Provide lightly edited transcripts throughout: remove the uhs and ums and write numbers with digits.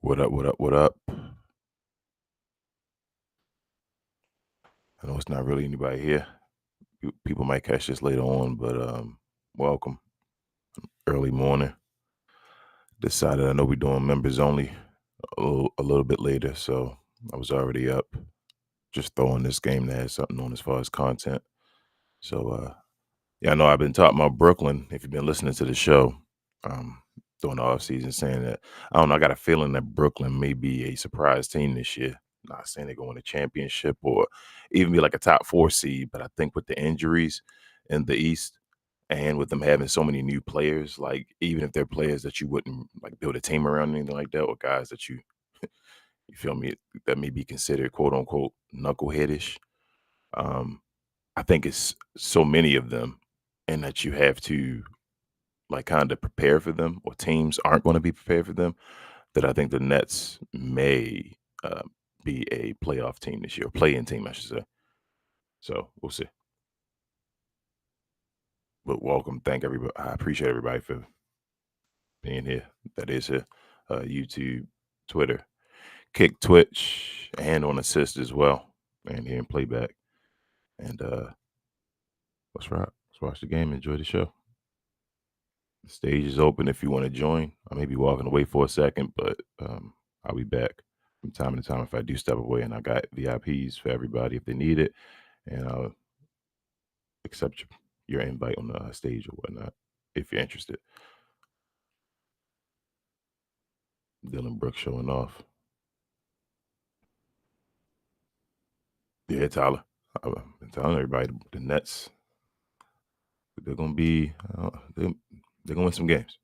What up? What up? What up? I know it's not really anybody here. People might catch this later on, but welcome. Early morning. Decided I know we're doing members only a little bit later, so I was already up. Just throwing this game that has something on as far as content. So yeah, I know I've been talking about Brooklyn. If you've been listening to the show, um, during the off season, saying that I don't know, I got a feeling that Brooklyn may be a surprise team this year. Not saying they're going to championship or even be like a top 4 seed, but I think with the injuries in the East and with them having so many new players, like even if they're players that you wouldn't like build a team around or anything like that, or guys that you feel me that may be considered quote unquote knuckleheadish. Um, I think it's so many of them, and that you have to like kind of prepare for them, or teams aren't going to be prepared for them. That I think the Nets may uh, be a playoff team this year, or play-in team, I should say. So we'll see. But welcome, thank everybody. I appreciate everybody for being here. That is here, YouTube, Twitter, Kick, Twitch, and on Assist as well, and here in Playback. And let's rock. Let's watch the game. Enjoy the show. The stage is open if you want to join. I may be walking away for a second, but I'll be back from time to time if I do step away. And I got VIPs for everybody if they need it, and I'll accept your invite on the stage or whatnot if you're interested. Dylan Brooks showing off. Yeah, Tyler. I've been telling everybody the Nets, they're gonna be they're gonna win some games.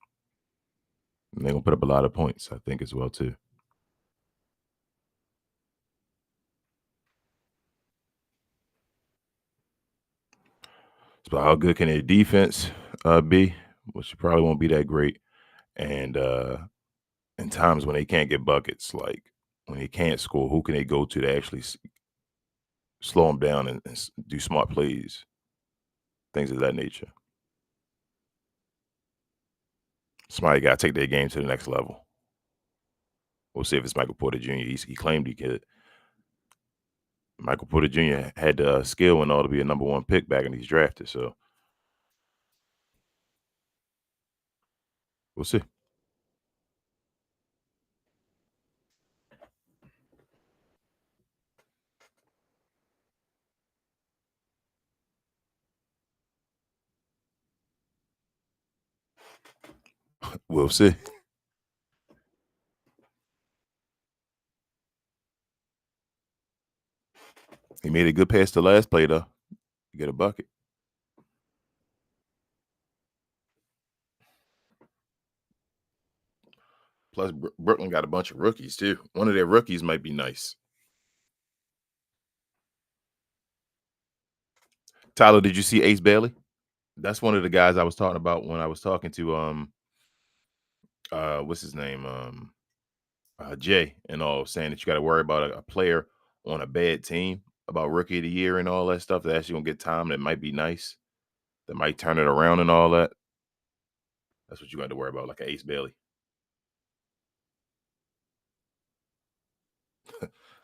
And they're gonna put up a lot of points, I think, as well too. So how good can their defense be? Which probably won't be that great. And in times when they can't get buckets, like when they can't score, who can they go to actually slow them down and do smart plays, things of that nature? Somebody got to take their game to the next level. We'll see if it's Michael Porter Jr. He claimed he could. Michael Porter Jr. had the skill and all to be a number one pick back and he's drafted. So we'll see. We'll see. He made a good pass to last play though. Get a bucket. Plus, Brooklyn got a bunch of rookies too. One of their rookies might be nice. Tyler, did you see Ace Bailey? That's one of the guys I was talking about when I was talking to what's his name Jay and all, saying that you got to worry about a player on a bad team, about rookie of the year and all that stuff, that actually gonna get time, that might be nice, that might turn it around and all that. That's what you got to worry about, like a Ace Bailey.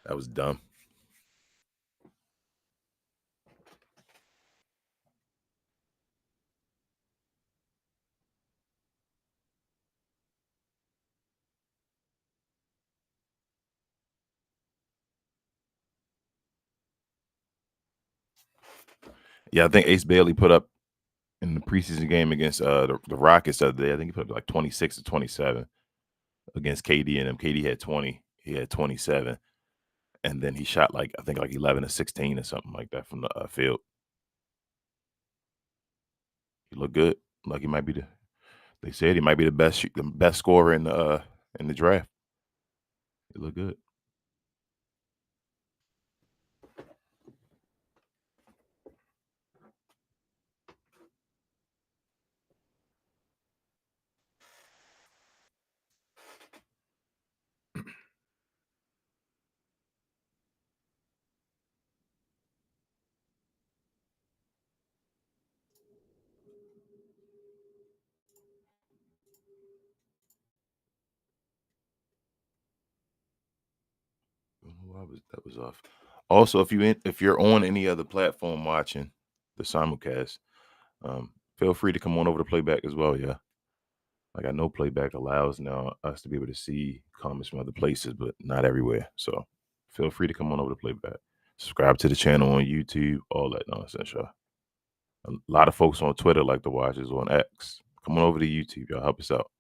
That was dumb. Yeah, I think Ace Bailey put up in the preseason game against the Rockets the other day. I think he put up like 26 to 27 against KD and him. KD had 20. He had 27, and then he shot like I think like 11 to 16 or something like that from the field. He looked good. Like he might be the. They said he might be the best scorer in the draft. He looked good. That was off. Also, if you're on any other platform watching the simulcast, feel free to come on over to Playback as well. Yeah, like I know Playback allows now us to be able to see comments from other places, but not everywhere. So feel free to come on over to Playback. Subscribe to the channel on YouTube, all that nonsense, y'all. A lot of folks on Twitter like to watch us on X. Come on over to YouTube, y'all. Help us out.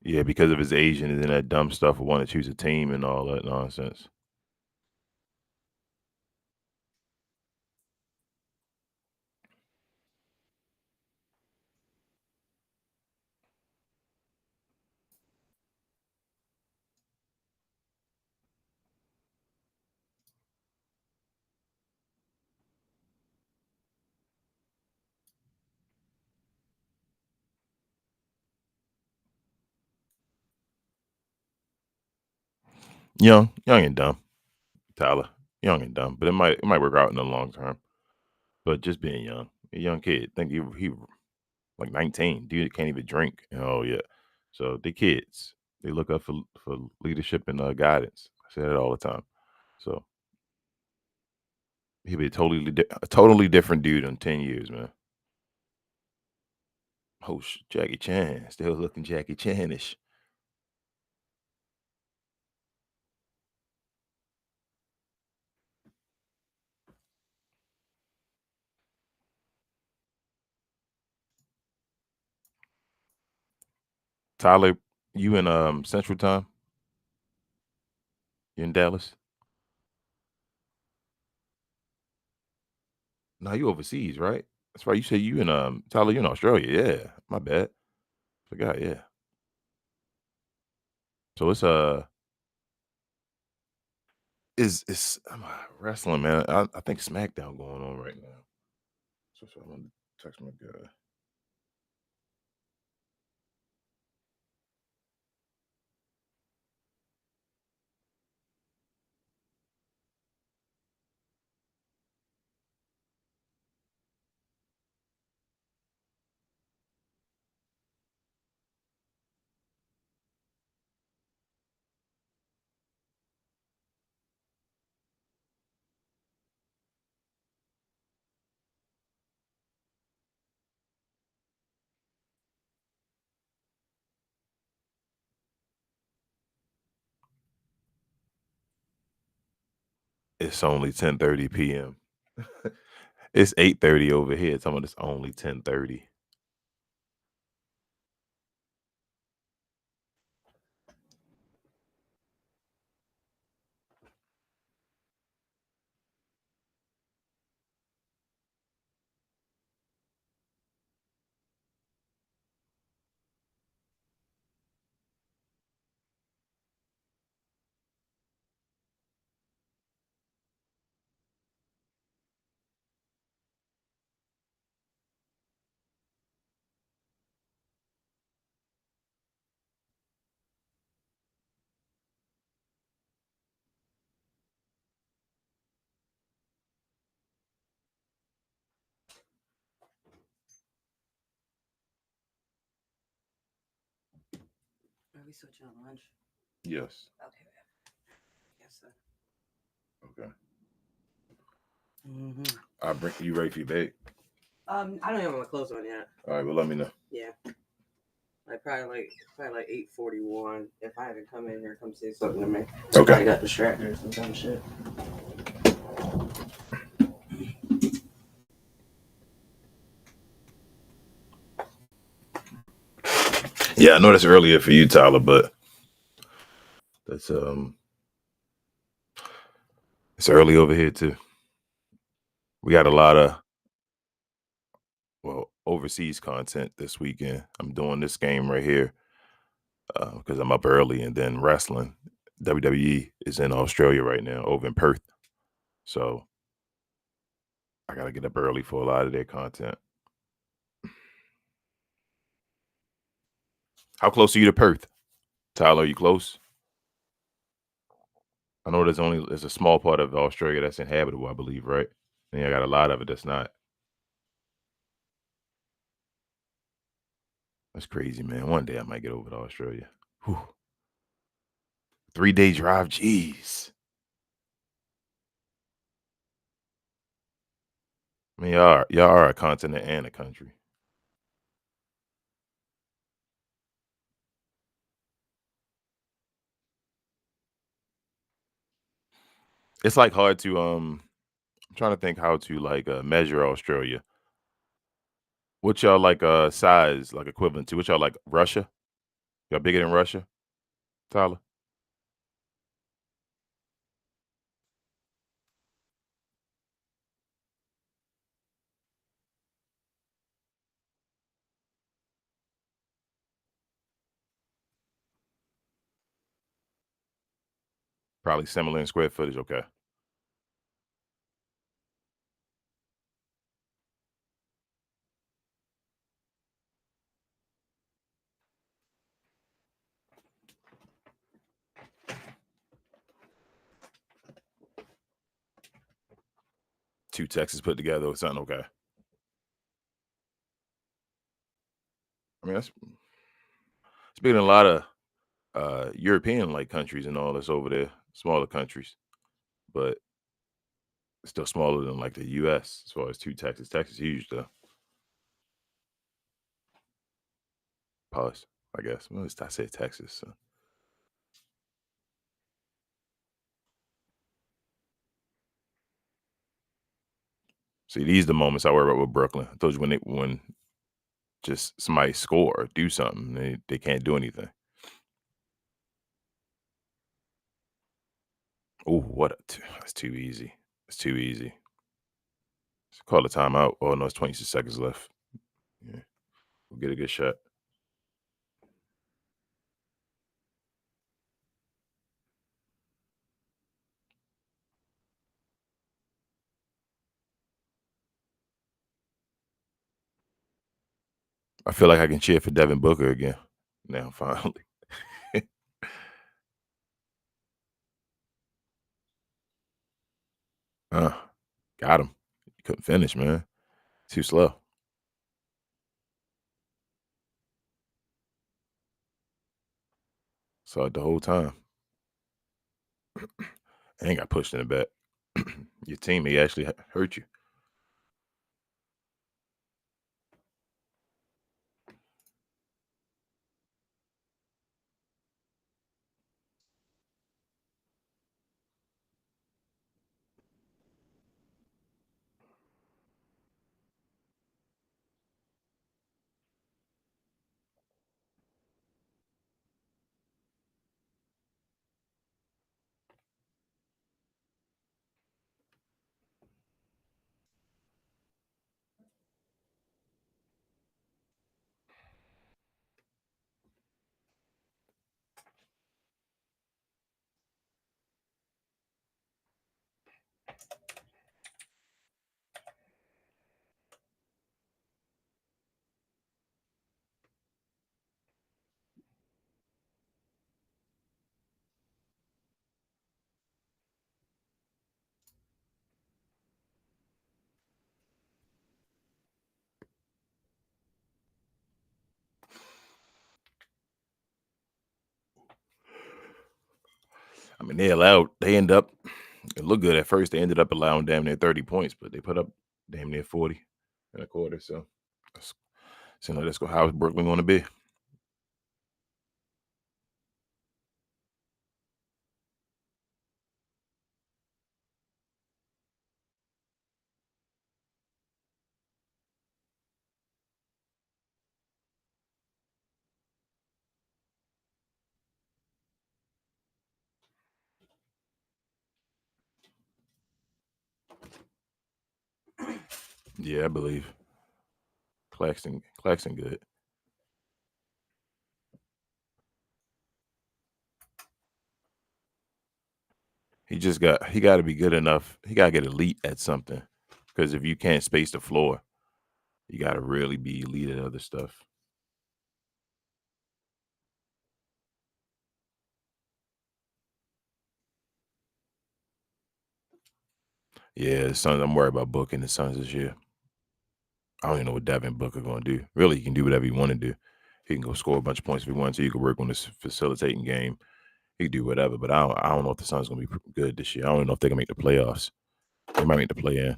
Yeah, because of his Asian and then that dumb stuff of want to choose a team and all that nonsense. Young and dumb, Tyler. Young and dumb, but it might work out in the long term. But just being young, a young kid, think he like 19, dude can't even drink. Oh yeah, so the kids they look up for leadership and guidance. I say that all the time. So he'll be a totally different dude in 10 years, man. Oh, Jackie Chan, still looking Jackie Chanish. Tyler, you in Central Time? You in Dallas? No, you overseas, right? That's right. You say you in Tyler, you in Australia. Yeah, my bad. Forgot. Yeah. So it's wrestling, man. I think SmackDown going on right now. So I'm gonna text my guy. It's only 10:30 p.m. It's 8:30 over here. Some of it's only 10:30. Are we switching on lunch? Yes. Okay. Yes, sir. Okay. Mm-hmm. I'll bring you ready for your bag. I don't even have my clothes on yet. All right, well let me know. Yeah. Like probably like 8:41. If I haven't come in here, come say something to me. Okay. I got distracted or some dumb shit. Yeah, I know that's earlier for you, Tyler, but that's it's early over here too. We got a lot of overseas content this weekend. I'm doing this game right here because I'm up early, and then wrestling. WWE is in Australia right now, over in Perth. So I gotta get up early for a lot of their content. How close are you to Perth, Tyler? Are you close? I know there's a small part of Australia that's inhabitable, I believe, right? And I got a lot of it that's not. That's crazy, man. One day I might get over to Australia. Whew. 3-day drive, jeez. I mean, y'all are a continent and a country. It's, like, hard to, I'm trying to think how to, like, measure Australia. What y'all, like, size, like, equivalent to? What y'all like, Russia? Y'all bigger than Russia, Tyler? Probably similar in square footage, okay. 2 Texas put together or something, okay. I mean, that's it's bigger than a lotta, European, like, countries and all that's over there, smaller countries, but still smaller than, like, the US as far as 2 Texas. Texas is huge, though. Pause, I guess. Well, at least I said Texas, so see, these the moments I worry about with Brooklyn. I told you when just somebody score or do something, they can't do anything. Oh, what a that's too easy. It's too easy. Call a timeout. Oh, no, it's 26 seconds left. Yeah, we'll get a good shot. I feel like I can cheer for Devin Booker again. Now, finally. uh, got him. He couldn't finish, man. Too slow. Saw it the whole time. And got pushed in the back. Your teammate actually hurt you. I mean, they end up, it looked good at first. They ended up allowing damn near 30 points, but they put up damn near 40 in a quarter. So that's, seems like that's how Brooklyn going to be. Yeah, I believe. Claxton good. He got to be good enough. He got to get elite at something. Because if you can't space the floor, you got to really be elite at other stuff. Yeah, the Suns. I'm worried about booking the Suns this year. I don't even know what Devin Booker gonna do. Really, he can do whatever he want to do. He can go score a bunch of points if he wants to. He could work on his facilitating game. He could do whatever. But I don't know if the Suns going to be good this year. I don't even know if they can make the playoffs. They might make the play-in.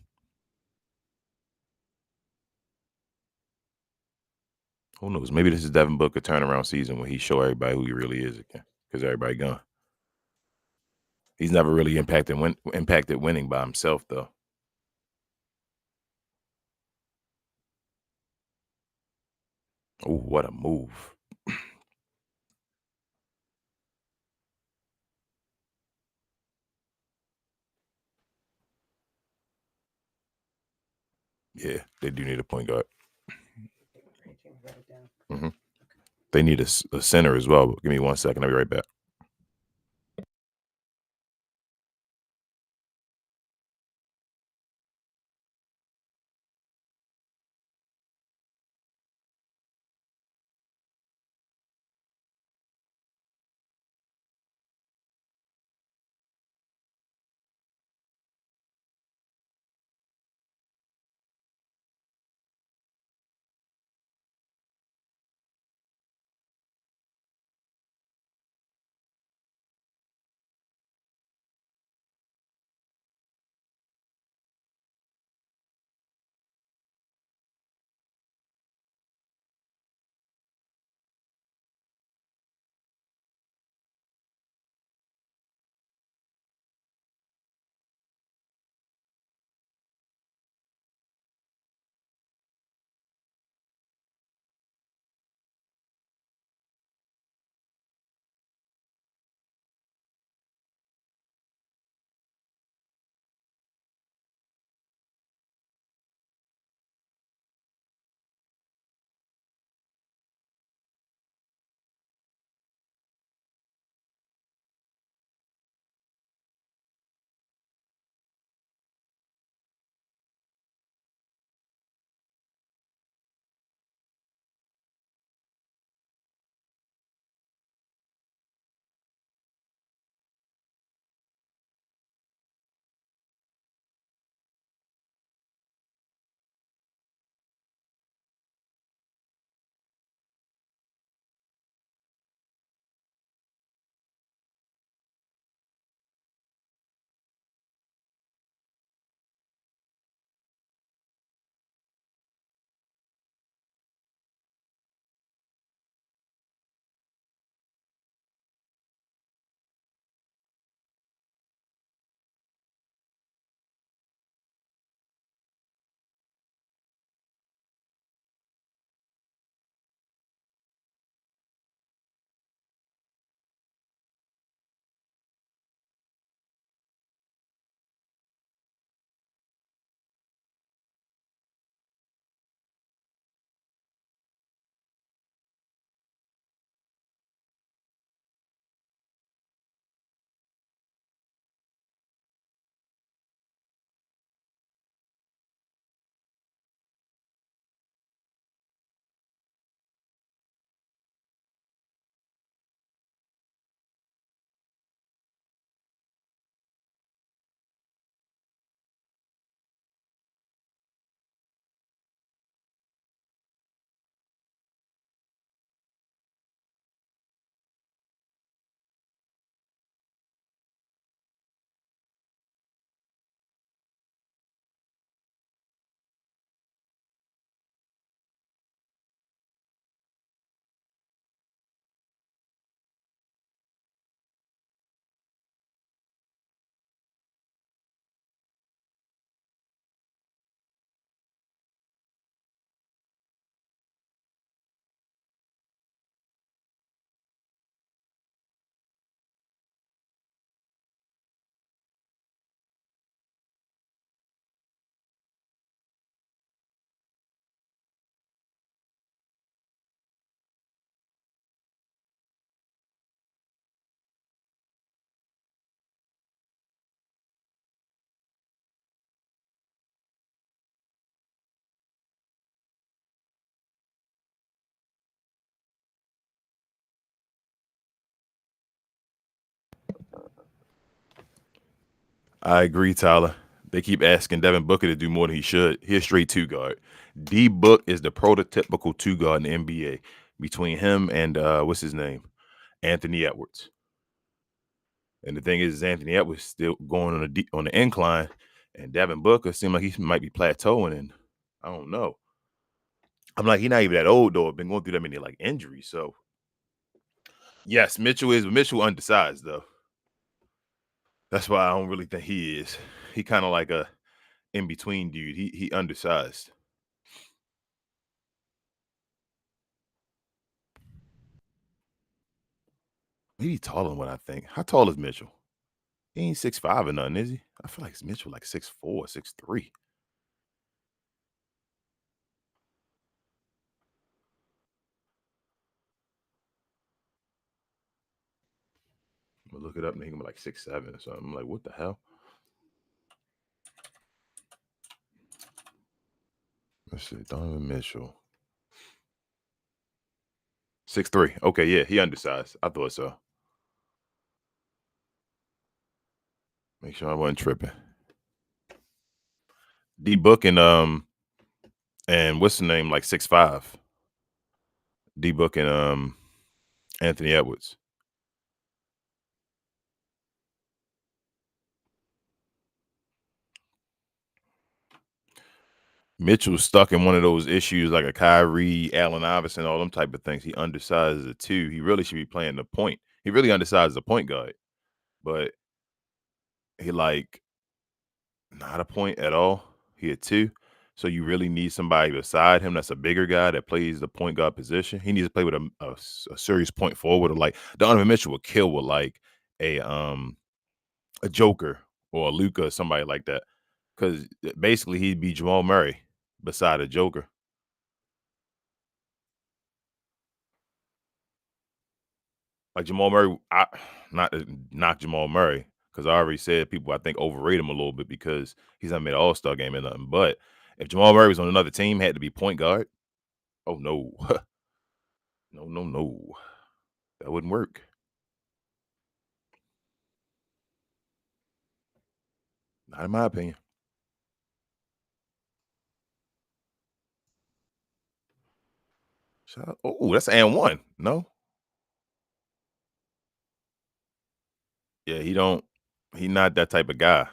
Who knows? Maybe this is Devin Booker turnaround season when he show everybody who he really is again because everybody gone. He's never really impacted winning by himself, though. Oh, what a move. Yeah, they do need a point guard. Mm-hmm. They need a center as well. Give me 1 second. I'll be right back. I agree, Tyler. They keep asking Devin Booker to do more than he should. He's straight two guard. D Book is the prototypical two guard in the NBA. between him and what's his name, Anthony Edwards. And the thing is Anthony Edwards still going on on the incline, and Devin Booker seemed like he might be plateauing. And I don't know. I'm like, he's not even that old though. Been going through that many like injuries. So yes, Mitchell undersized though. That's why I don't really think he is. He kind of like a in between dude. He undersized. Maybe taller than what I think. How tall is Mitchell? He ain't 6'5" or nothing, is he? I feel like Mitchell like 6'4", 6'3". I'm gonna look it up and he gonna be like 6'7" or something. I'm like, what the hell? Let's see, Donovan Mitchell. 6'3". Okay, yeah, he undersized. I thought so. Make sure I wasn't tripping. D Book and what's the name, like 6'5". D Book and Anthony Edwards. Mitchell's stuck in one of those issues like a Kyrie, Allen Iverson, all them type of things. He undersizes it too. He really should be playing the point. He really undersizes the point guard, but he like not a point at all. He a two. So you really need somebody beside him that's a bigger guy that plays the point guard position. He needs to play with a serious point forward. Or like Donovan Mitchell would kill with like a um a Joker or a Luca or somebody like that. Because basically he'd be Jamal Murray beside a Joker. Like Jamal Murray, not to knock Jamal Murray, because I already said people I think overrate him a little bit because he's not made an All-Star game or nothing. But if Jamal Murray was on another team, had to be point guard. Oh no, no, no, no, that wouldn't work. Not in my opinion. Oh, that's and one. No, yeah, he don't. He not that type of guy.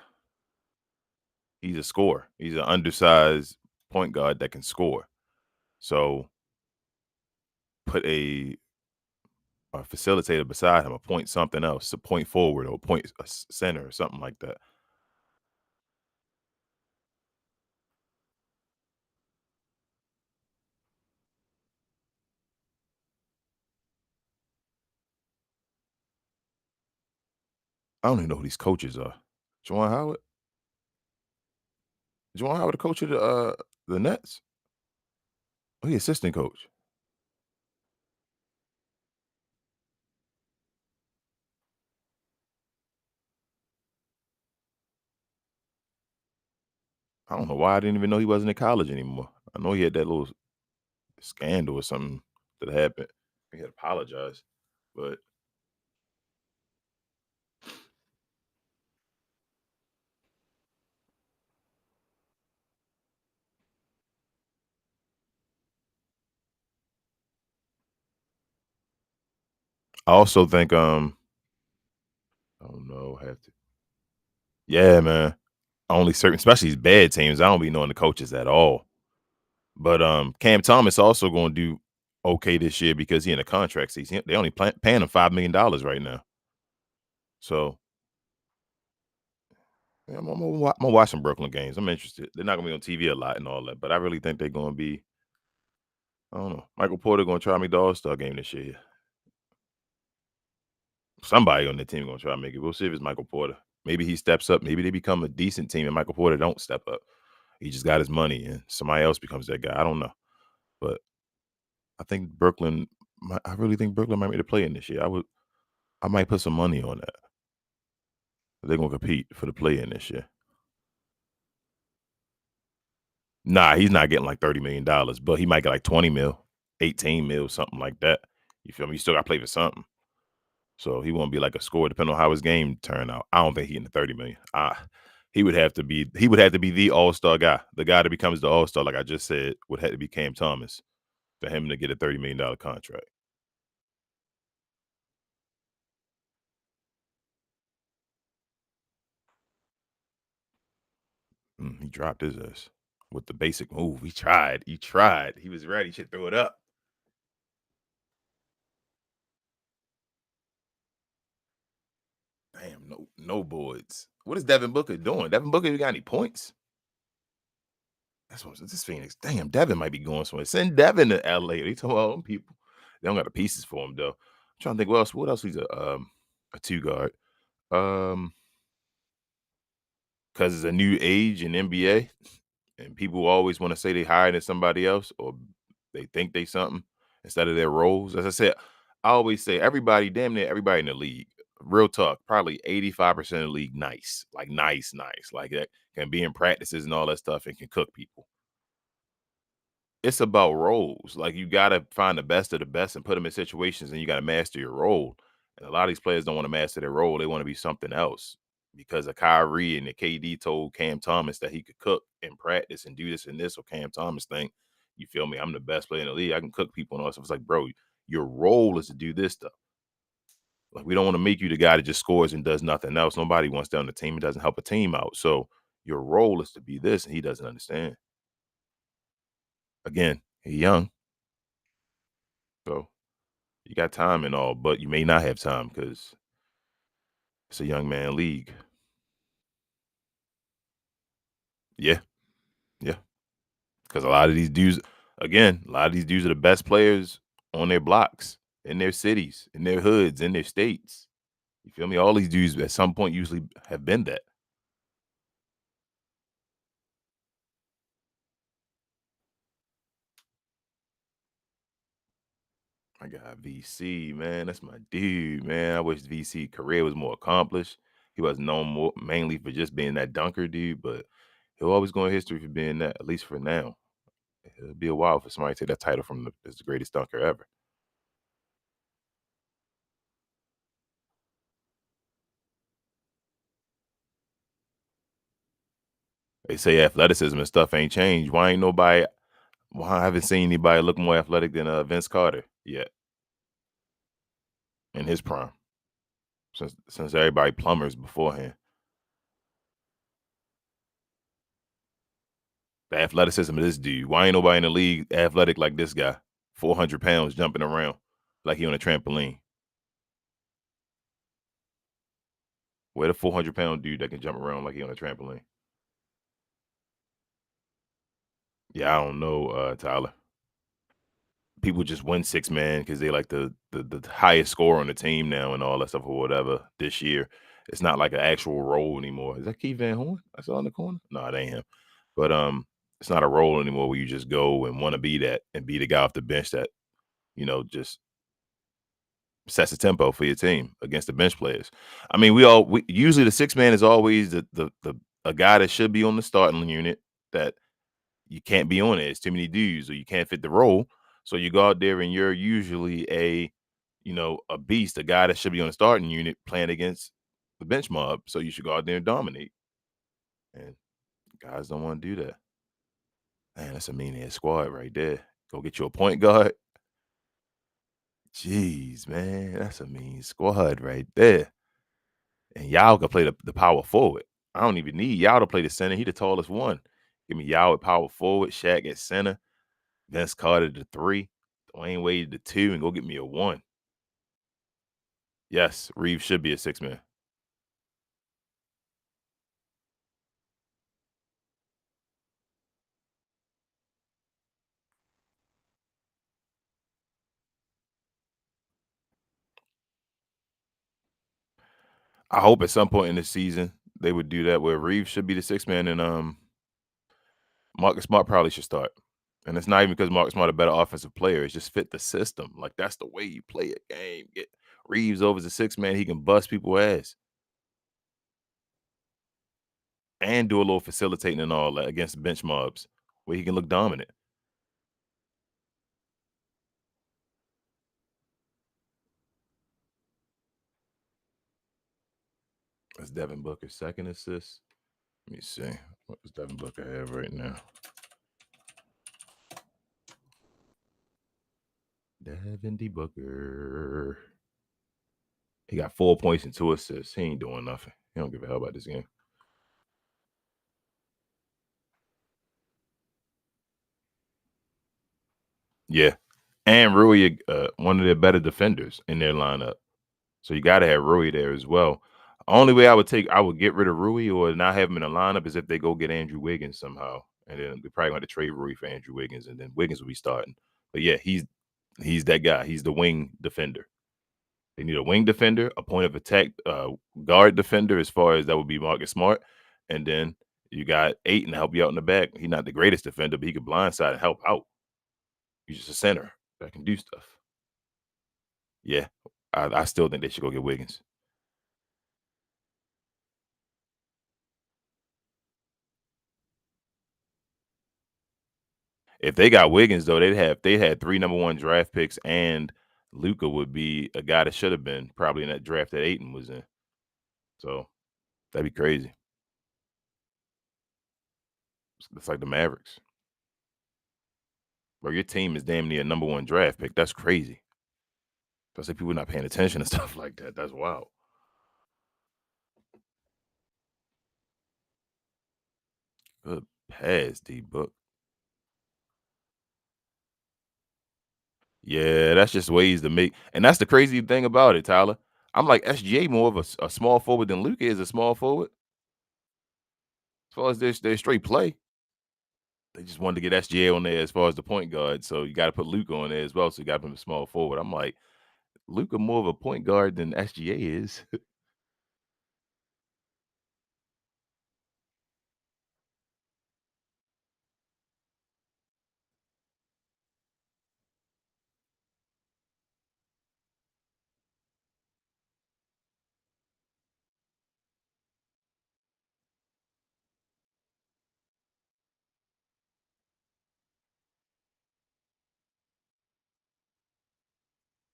He's a scorer. He's an undersized point guard that can score. So put a facilitator beside him, a point something else, a point forward or a point center or something like that. I don't even know who these coaches are. Juwan Howard? Juwan Howard, the coach of the Nets? Oh, he assistant coach. I don't know why I didn't even know he wasn't in college anymore. I know he had that little scandal or something that happened. He had apologized, but I also think I don't know, have to. Yeah, man. Only certain, especially these bad teams. I don't be knowing the coaches at all. But Cam Thomas also going to do okay this year because he in a contract season. They only paying him $5 million right now. So yeah, I'm gonna watch some Brooklyn games. I'm interested. They're not gonna be on TV a lot and all that, but I really think they're gonna be. I don't know. Michael Porter gonna try to make the All Star game this year. Somebody on the team gonna try to make it. We'll see if it's Michael Porter. Maybe he steps up. Maybe they become a decent team, and Michael Porter don't step up. He just got his money, and somebody else becomes that guy. I don't know, but I think Brooklyn. I really think Brooklyn might make the play in this year. I might put some money on that. They're gonna compete for the play in this year. Nah, he's not getting like $30 million, but he might get like 20 mil, 18 mil, something like that. You feel me? You still got to play for something. So he won't be like a scorer, depending on how his game turn out. I don't think he in the 30 million. He would have to be the all-star guy. The guy that becomes the all-star, like I just said, would have to be Cam Thomas. for him to get a $30 million contract. He dropped his ass with the basic move. He tried. He tried. He was ready. He should throw it up. Damn, no boards. What is Devin Booker doing? Devin Booker, you got any points? That's what this Phoenix. Damn, Devin might be going somewhere. Send Devin to LA. They talking about them people. They don't got the pieces for him though. I'm trying to think what else he's a two guard. Um because it's a new age in NBA and people always want to say they higher than somebody else or they think they something instead of their roles. As I said, I always say everybody, damn near everybody in the league, real talk, probably 85% of the league nice. Like nice. Like that can be in practices and all that stuff and can cook people. It's about roles. Like you gotta find the best of the best and put them in situations, and you gotta master your role. And a lot of these players don't want to master their role; they want to be something else. Because of Kyrie and the KD told Cam Thomas that he could cook in practice and do this and this, or Cam Thomas think, you feel me? I'm the best player in the league. I can cook people and all that stuff. It's like, bro, your role is to do this stuff. Like we don't want to make you the guy that just scores and does nothing else. Nobody wants that on the team. It doesn't help a team out. So your role is to be this, and he doesn't understand. Again, he's young, so you got time and all, but you may not have time because it's a young man league. Yeah, yeah. Because a lot of these dudes, again, a lot of these dudes are the best players on their blocks, in their cities, in their hoods, in their states. You feel me? All these dudes at some point usually have been that. I got VC, man. That's my dude, man. I wish VC career was more accomplished. He was known more mainly for just being that dunker dude, but he'll always go in history for being that, at least for now. It'll be a while for somebody to take that title from as the greatest dunker ever. They say athleticism and stuff ain't changed. Why ain't nobody? Why I haven't seen anybody look more athletic than Vince Carter yet in his prime? Since everybody plumbers beforehand, the athleticism of this dude. Why ain't nobody in the league athletic like this guy? 400 pounds jumping around like he on a trampoline. Where the 400 pound dude that can jump around like he on a trampoline? Yeah, I don't know, Tyler. People just win six man because they like the highest score on the team now and all that stuff or whatever this year. It's not like an actual role anymore. Is that Keith Van Horn? I saw in the corner. No, it ain't him. But it's not a role anymore where you just go and want to be that and be the guy off the bench that just sets the tempo for your team against the bench players. I mean, we usually the six man is always the a guy that should be on the starting unit that you can't be on it. It's too many dudes, or you can't fit the role. So you go out there and you're usually a beast, a guy that should be on the starting unit playing against the bench mob. So you should go out there and dominate. And guys don't want to do that. Man, that's a mean ass squad right there. Go get you a point guard. Jeez, man, that's a mean squad right there. And Yao can play the power forward. I don't even need Yao to play the center. He the tallest one. Give me Yao at power forward, Shaq at center, Vince Carter the three, Dwayne Wade the two, and go get me a one. Yes, Reeves should be a six man. I hope at some point in the season they would do that where Reeves should be the six man and Marcus Smart probably should start. And it's not even because Marcus Smart a better offensive player. It's just fit the system. Like that's the way you play a game. Get Reeves over as a six man. He can bust people ass and do a little facilitating and all that against bench mobs where he can look dominant. That's Devin Booker's second assist. Let me see. What does Devin Booker have right now? Devin D. Booker. He got 4 points and 2 assists. He ain't doing nothing. He don't give a hell about this game. Yeah. And Rui, one of their better defenders in their lineup. So you got to have Rui there as well. Only way I would get rid of Rui or not have him in the lineup is if they go get Andrew Wiggins somehow. And then they probably going to trade Rui for Andrew Wiggins, and then Wiggins will be starting. But yeah, he's that guy. He's the wing defender. They need a wing defender, a point of attack guard defender, as far as that would be Marcus Smart. And then you got Aiton to help you out in the back. He's not the greatest defender, but he can blindside and help out. He's just a center that can do stuff. Yeah, I still think they should go get Wiggins. If they got Wiggins though, they had 3 number 1 draft picks, and Luca would be a guy that should have been probably in that draft that Aiton was in. So that'd be crazy. It's like the Mavericks. Bro, your team is damn near number 1 draft pick. That's crazy. Especially people not paying attention and stuff like that. That's wild. Good pass, D Book. Yeah, that's just ways to make, and that's the crazy thing about it, Tyler. I'm like SGA more of a small forward than Luka is a small forward. As far as their straight play, they just wanted to get SGA on there as far as the point guard. So you got to put Luka on there as well. So you got to put him a small forward. I'm like, Luka more of a point guard than SGA is.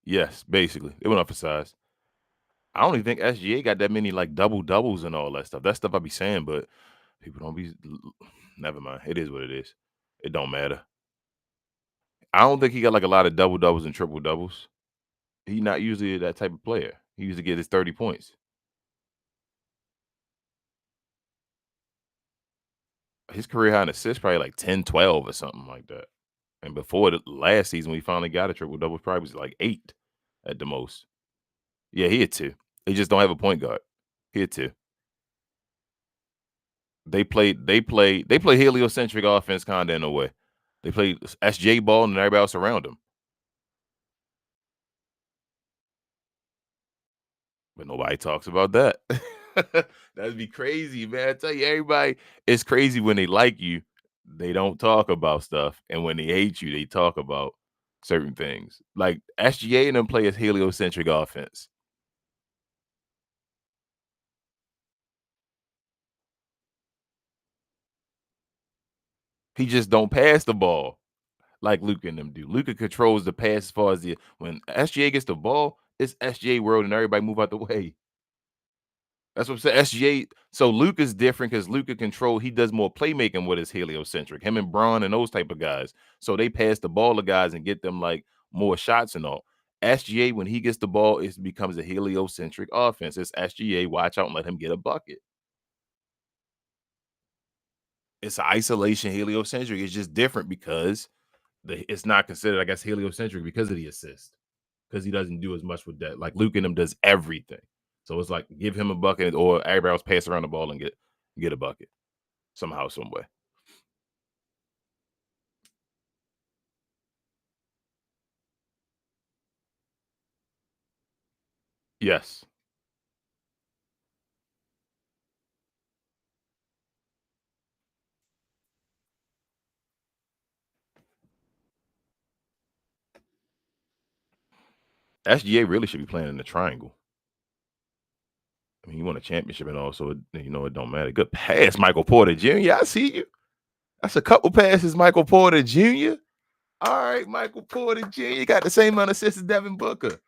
Yes, basically. It went up for size. I don't even think SGA got that many like double doubles and all that stuff. That stuff I be saying, but people don't be. Never mind. It is what it is. It don't matter. I don't think he got like a lot of double doubles and triple doubles. He not usually that type of player. He usually get his 30 points. His career high in assists probably like 10, 12 or something like that. And before the last season, we finally got a triple double, probably was like 8 at the most. Yeah, he had 2. He just don't have a point guard. He had 2. They play heliocentric offense kinda in a way. They play SJ ball and everybody else around him. But nobody talks about that. That'd be crazy, man. I tell you, everybody, it's crazy when they like you, they don't talk about stuff, and when they hate you, they talk about certain things. Like SGA and them play a heliocentric offense. He just don't pass the ball like Luka and them do. Luka controls the pass as far as the when SGA gets the ball, it's SGA world and everybody move out the way. That's what I'm saying. SGA. So Luka's different because Luka control. He does more playmaking with his heliocentric. Him and Braun and those type of guys. So they pass the ball to guys and get them like more shots and all. SGA when he gets the ball, it becomes a heliocentric offense. It's SGA. Watch out and let him get a bucket. It's an isolation heliocentric. It's just different because it's not considered, I guess, heliocentric because of the assist. Because he doesn't do as much with that. Like Luke and him does everything. So it's like give him a bucket or everybody else pass around the ball and get a bucket somehow, some way. Yes. SGA really should be playing in the triangle. I mean, he won a championship and all, so it don't matter. Good pass, Michael Porter Jr. I see you. That's a couple passes, Michael Porter Jr. All right, Michael Porter Jr. Got the same amount of assists as Devin Booker.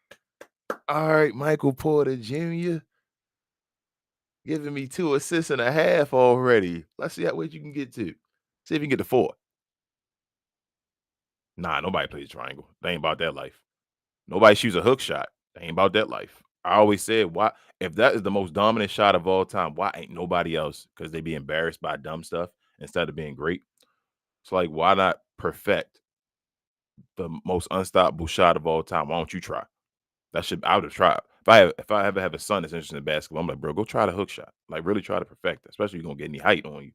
All right, Michael Porter Jr. giving me 2 assists and a half already. Let's see how what you can get to. See if you can get to 4. Nah, nobody plays triangle. They ain't about that life. Nobody shoots a hook shot. Ain't about that life. I always said, why if that is the most dominant shot of all time, why ain't nobody else? Because they be embarrassed by dumb stuff instead of being great. It's like, why not perfect the most unstoppable shot of all time? Why don't you try? That should I would have tried. If I ever have a son that's interested in basketball, I'm like, bro, go try the hook shot. Like really try to perfect it, especially if you don't get any height on you.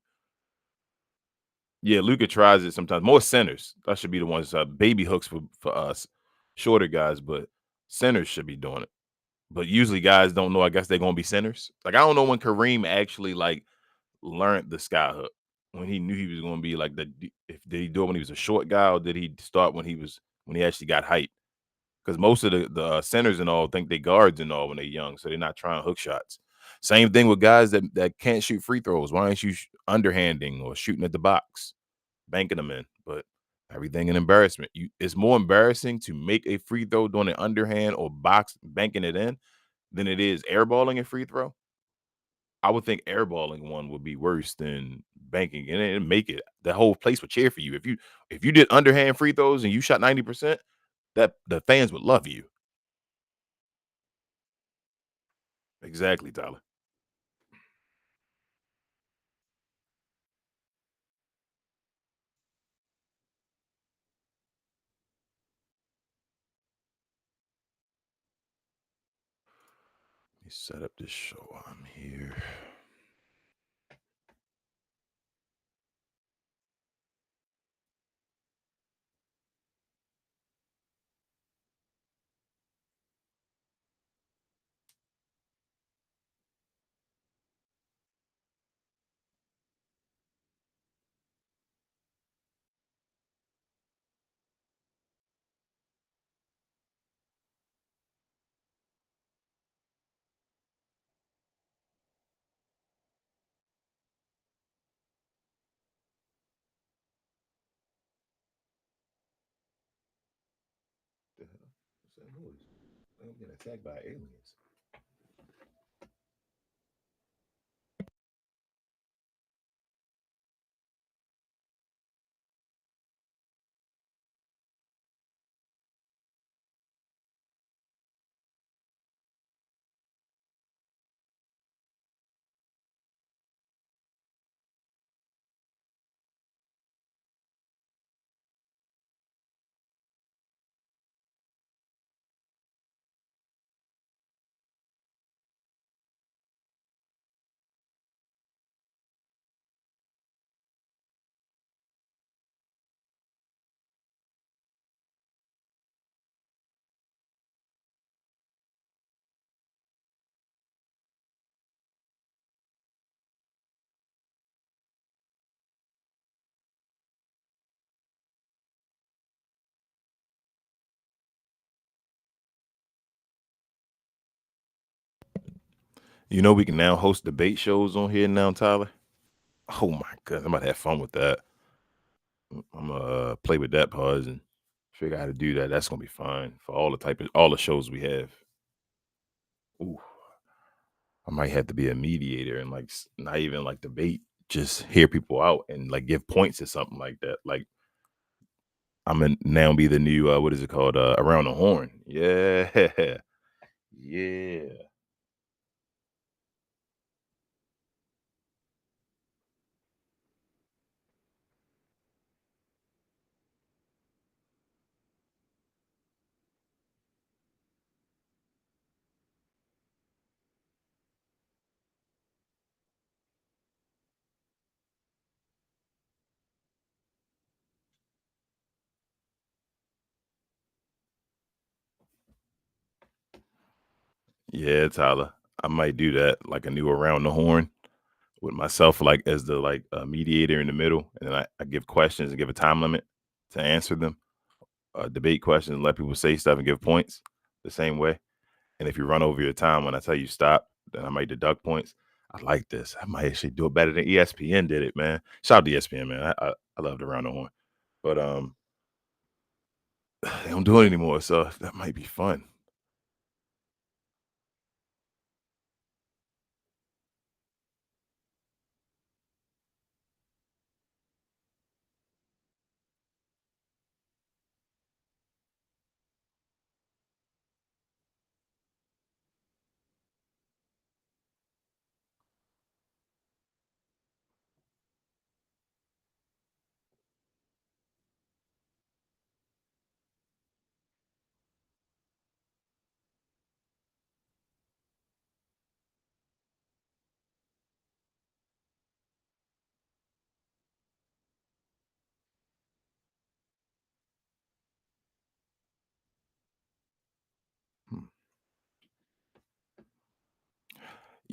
Yeah, Luka tries it sometimes. More centers. That should be the ones baby hooks for us shorter guys, but centers should be doing it. But usually guys don't know. I guess they're gonna be centers. Like I don't know when Kareem actually like learned the sky hook when he knew he was gonna be like if did he do it when he was a short guy or did he start when he actually got height? Because most of the centers and all think they guards and all when they're young, so they're not trying hook shots. Same thing with guys that can't shoot free throws. Why aren't you underhanding or shooting at the box, banking them in? But everything an embarrassment. It's more embarrassing to make a free throw doing an underhand or box banking it in than it is airballing a free throw. I would think airballing one would be worse than banking and make it. The whole place would cheer for you if you did underhand free throws and you shot 90%. That the fans would love you. Exactly, Tyler. Let me set up this show while I'm here. The hell? What's that noise? I'm getting attacked by aliens. You know we can now host debate shows on here now, Tyler. Oh my god, I'm about to have fun with that. I'm gonna play with that pause and figure out how to do that. That's gonna be fine for all the shows we have. Ooh, I might have to be a mediator and like not even like debate, just hear people out and like give points or something like that. Like I'm gonna now be the new what is it called? Around the horn. Yeah. Yeah. Yeah, Tyler. I might do that, like a new around the horn with myself, like as the mediator in the middle, and then I give questions and give a time limit to answer them. Debate questions and let people say stuff and give points the same way. And if you run over your time when I tell you stop, then I might deduct points. I like this. I might actually do it better than ESPN did it, man. Shout out to ESPN, man. I loved around the horn, but they don't do it anymore, so that might be fun.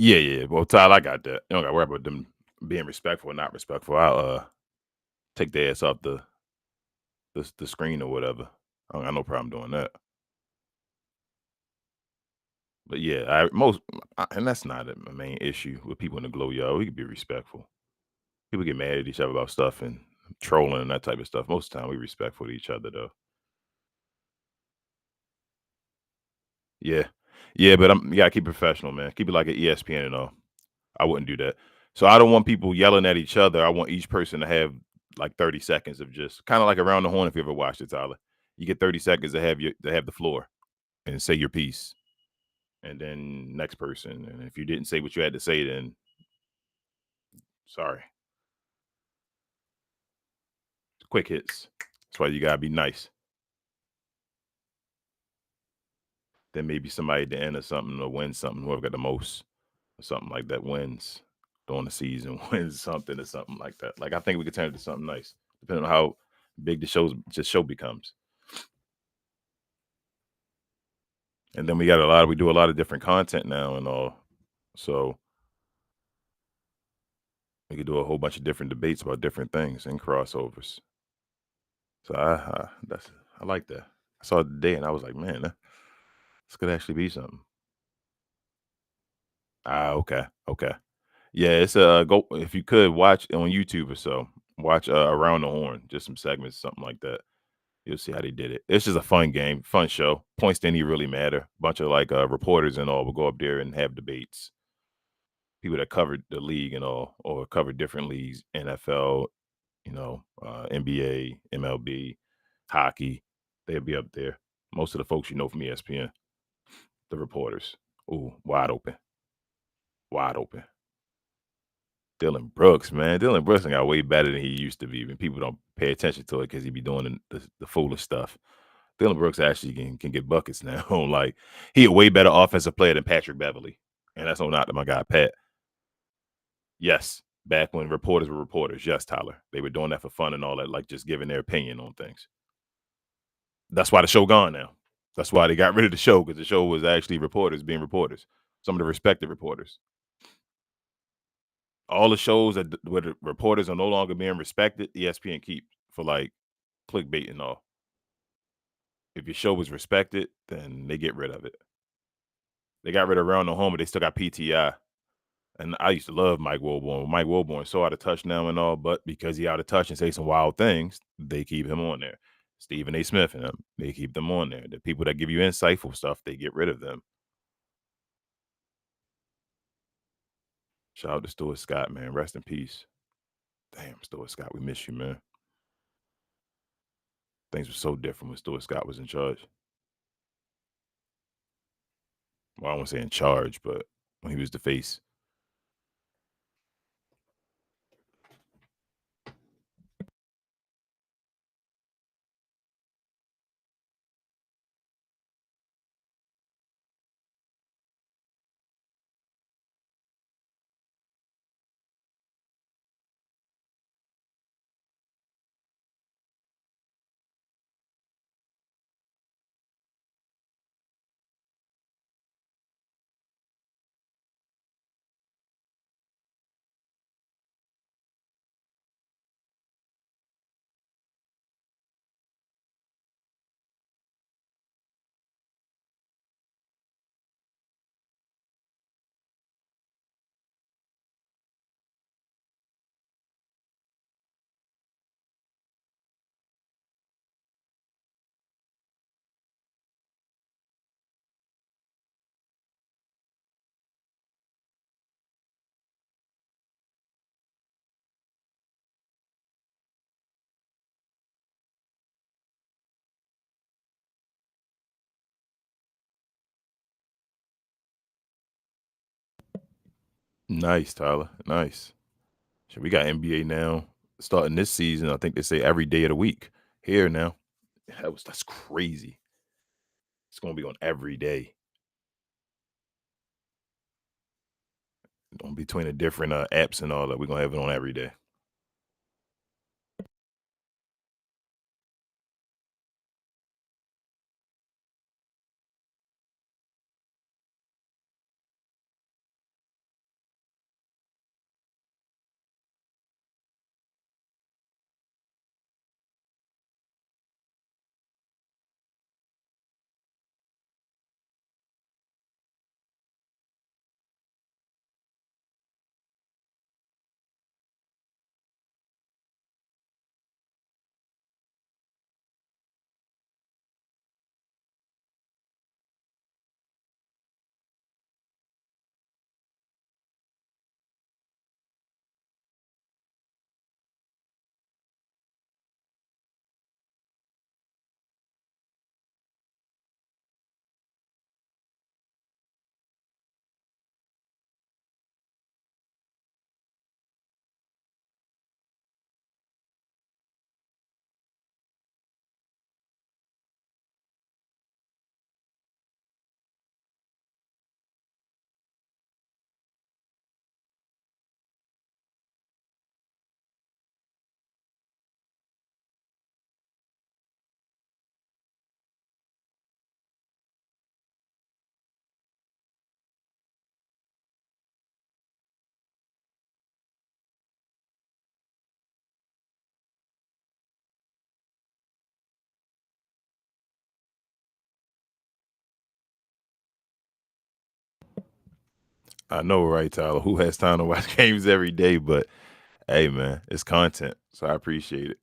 Yeah, yeah. Well, Tyler, I got that. You don't got to worry about them being respectful or not respectful. I'll take their ass off the screen or whatever. I don't got no problem doing that. But yeah, and that's not a main issue with people in the glow yard. We can be respectful. People get mad at each other about stuff and trolling and that type of stuff. Most of the time, we respectful to each other though. Yeah, yeah, but you gotta keep it professional, man. Keep it like an ESPN and all. I wouldn't do that. So I don't want people yelling at each other. I want each person to have like 30 seconds of just kind of like around the horn. If you ever watched it, Tyler, you get 30 seconds to have the floor and say your piece, and then next person. And if you didn't say what you had to say, then sorry. Quick hits. That's why you gotta be nice. Then maybe somebody at the end or something or win something. Whoever got the most or something like that wins during the season, wins something or something like that. Like I think we could turn it to something nice, depending on how big the show becomes. And then we do a lot of different content now and all. So we could do a whole bunch of different debates about different things and crossovers. So I like that. I saw it today and I was like, man, this could actually be something. Ah, okay, okay. Yeah, it's go if you could watch on YouTube or so. Watch Around the Horn, just some segments, something like that. You'll see how they did it. It's just a fun game, fun show. Points didn't even really matter. Bunch of like reporters and all will go up there and have debates. People that covered the league and all, or covered different leagues, NFL, NBA, MLB, hockey. They'll be up there. Most of the folks you know from ESPN, the reporters. Ooh, wide open, wide open. Dylan Brooks, man. Dylan Brooks got way better than he used to be. And people don't pay attention to it because he be doing the foolish stuff. Dylan Brooks actually can get buckets now. Like he a way better offensive player than Patrick Beverly. And that's no knock to my guy Pat. Yes. Back when reporters were reporters. Yes, Tyler. They were doing that for fun and all that, like just giving their opinion on things. That's why the show gone now. That's why they got rid of the show because the show was actually reporters being reporters. Some of the respected reporters. All the shows where the reporters are no longer being respected, ESPN keep for like clickbait and all. If your show was respected, then they get rid of it. They got rid of Around the Home, but they still got PTI. And I used to love Mike Wilborn. Mike Wilborn so out of touch now and all, but because he out of touch and say some wild things, they keep him on there. Stephen A. Smith and them, they keep them on there. The people that give you insightful stuff, they get rid of them. Shout out to Stuart Scott, man. Rest in peace. Damn, Stuart Scott, we miss you, man. Things were so different when Stuart Scott was in charge. Well, I won't say in charge, but when he was the face. Nice, Tyler. Nice. So we got NBA now starting this season. I think they say every day of the week here now. That's crazy. It's gonna be on every day on between the different apps and all that. We're gonna have it on every day. I know, right, Tyler? Who has time to watch games every day? But hey, man, it's content, so I appreciate it.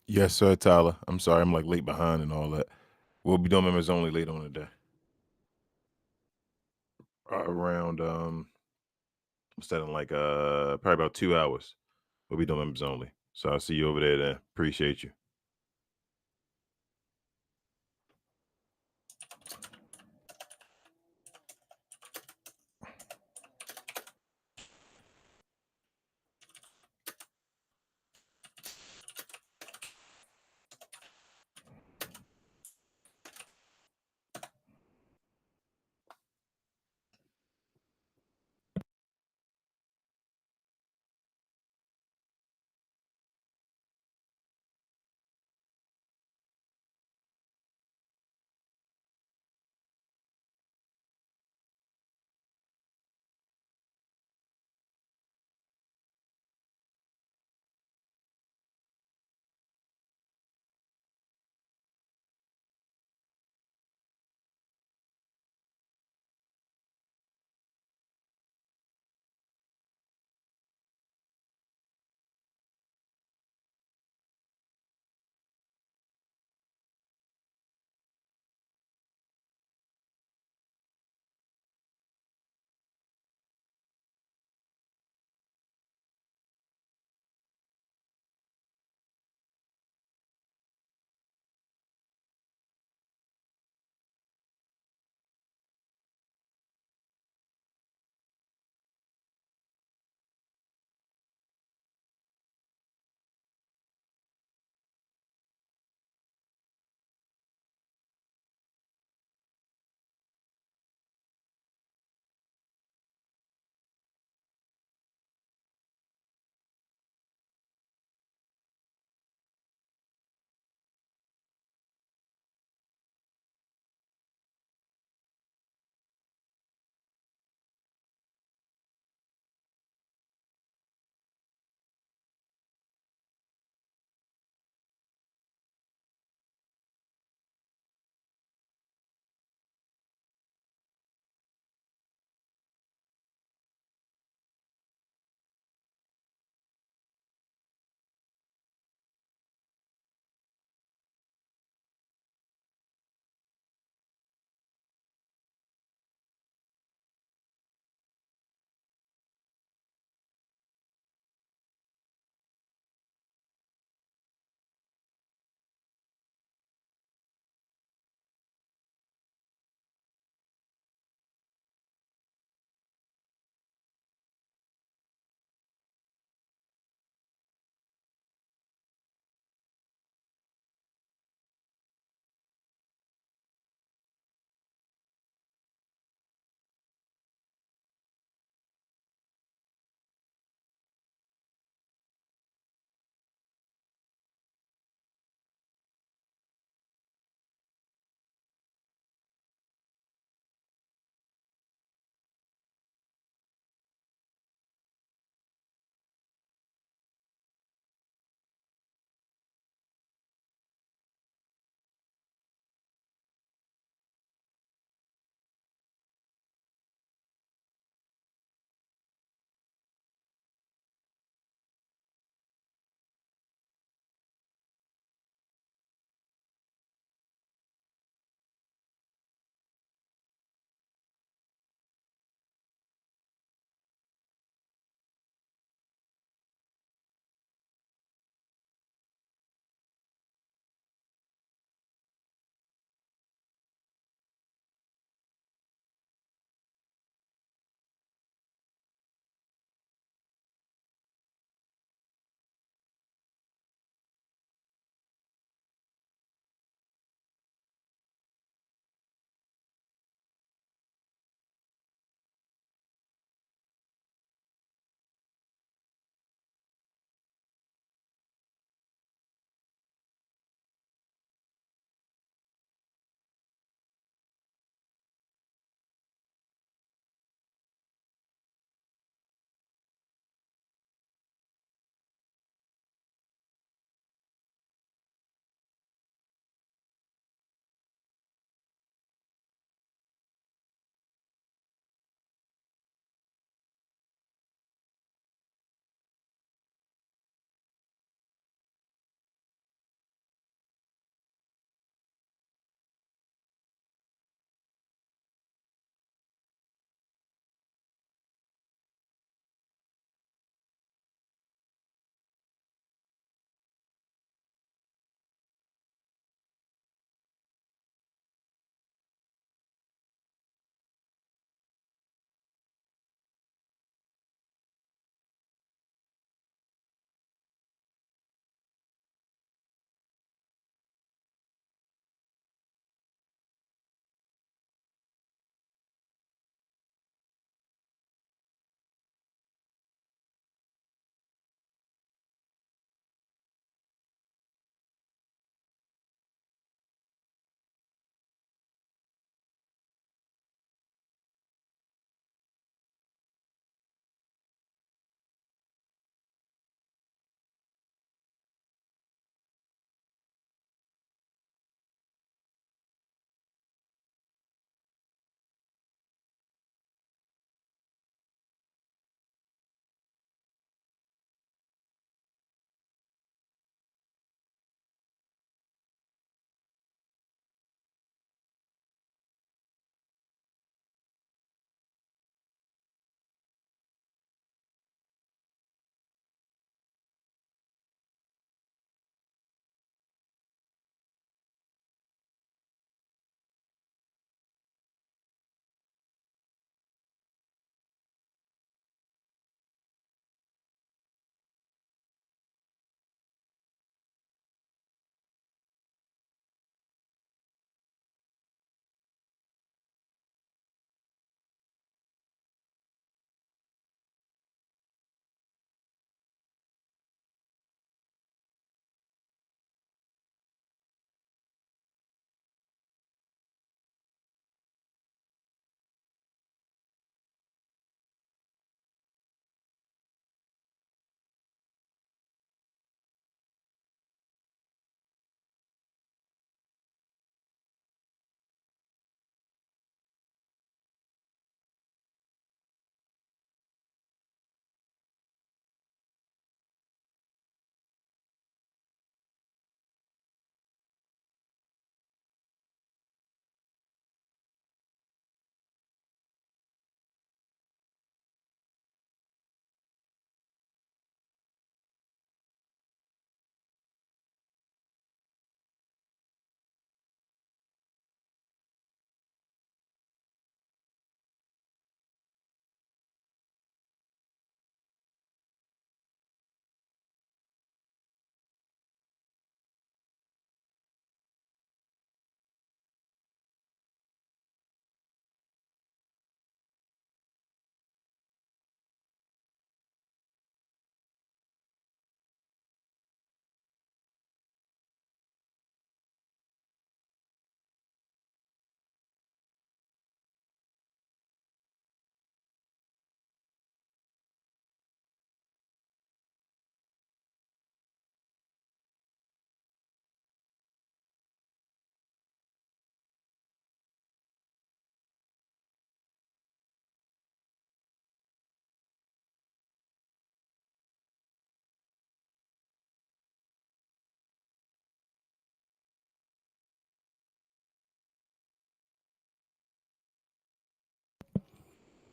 Yes, sir, Tyler. I'm sorry, I'm like late behind and all that. We'll be doing members only later on today. Around what's that in like probably about 2 hours. We'll be doing members only. So I'll see you over there then. Appreciate you.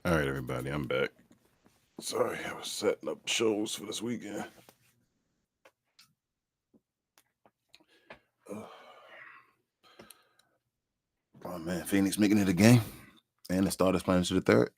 All right, everybody, I'm back. Sorry, I was setting up shows for this weekend. Ugh. Oh man, Phoenix making it a game, and the starters playing to the third.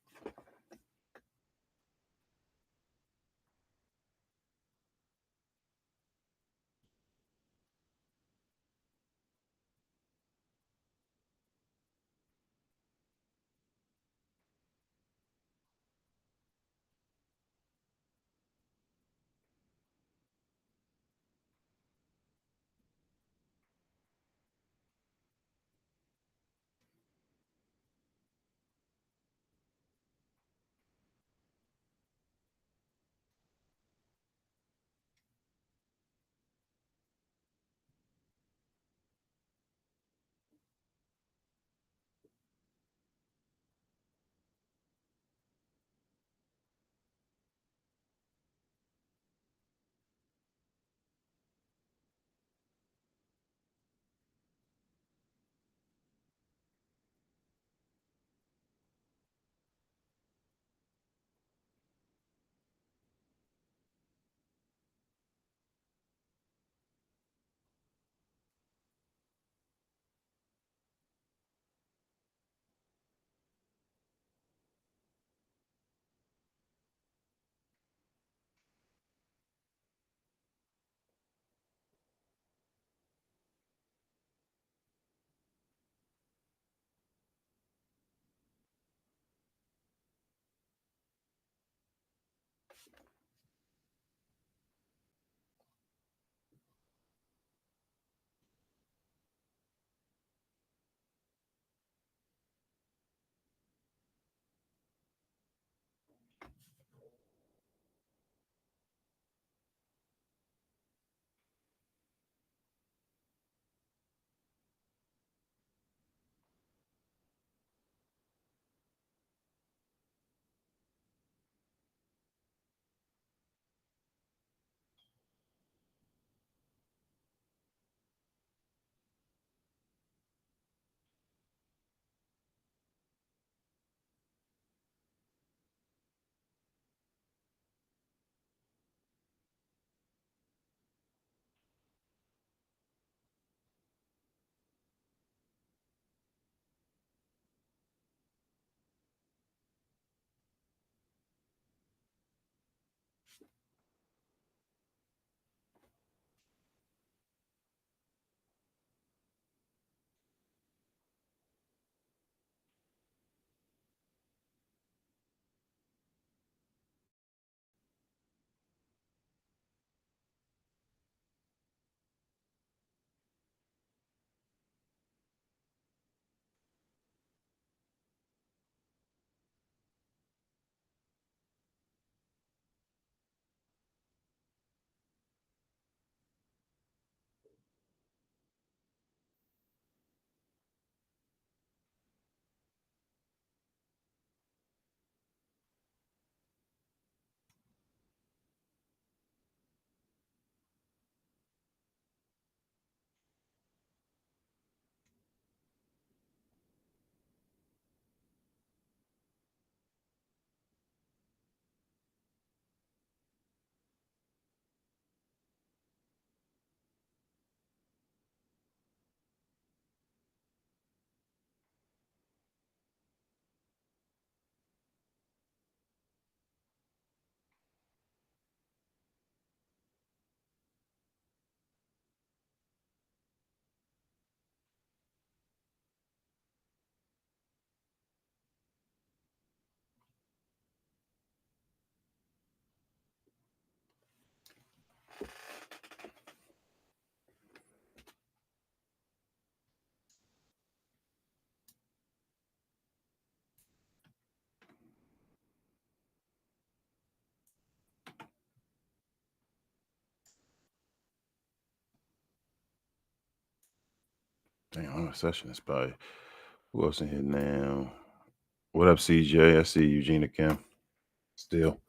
Dang, on a session is by who else in here now? What up, CJ? I see Eugenia Kim. Still.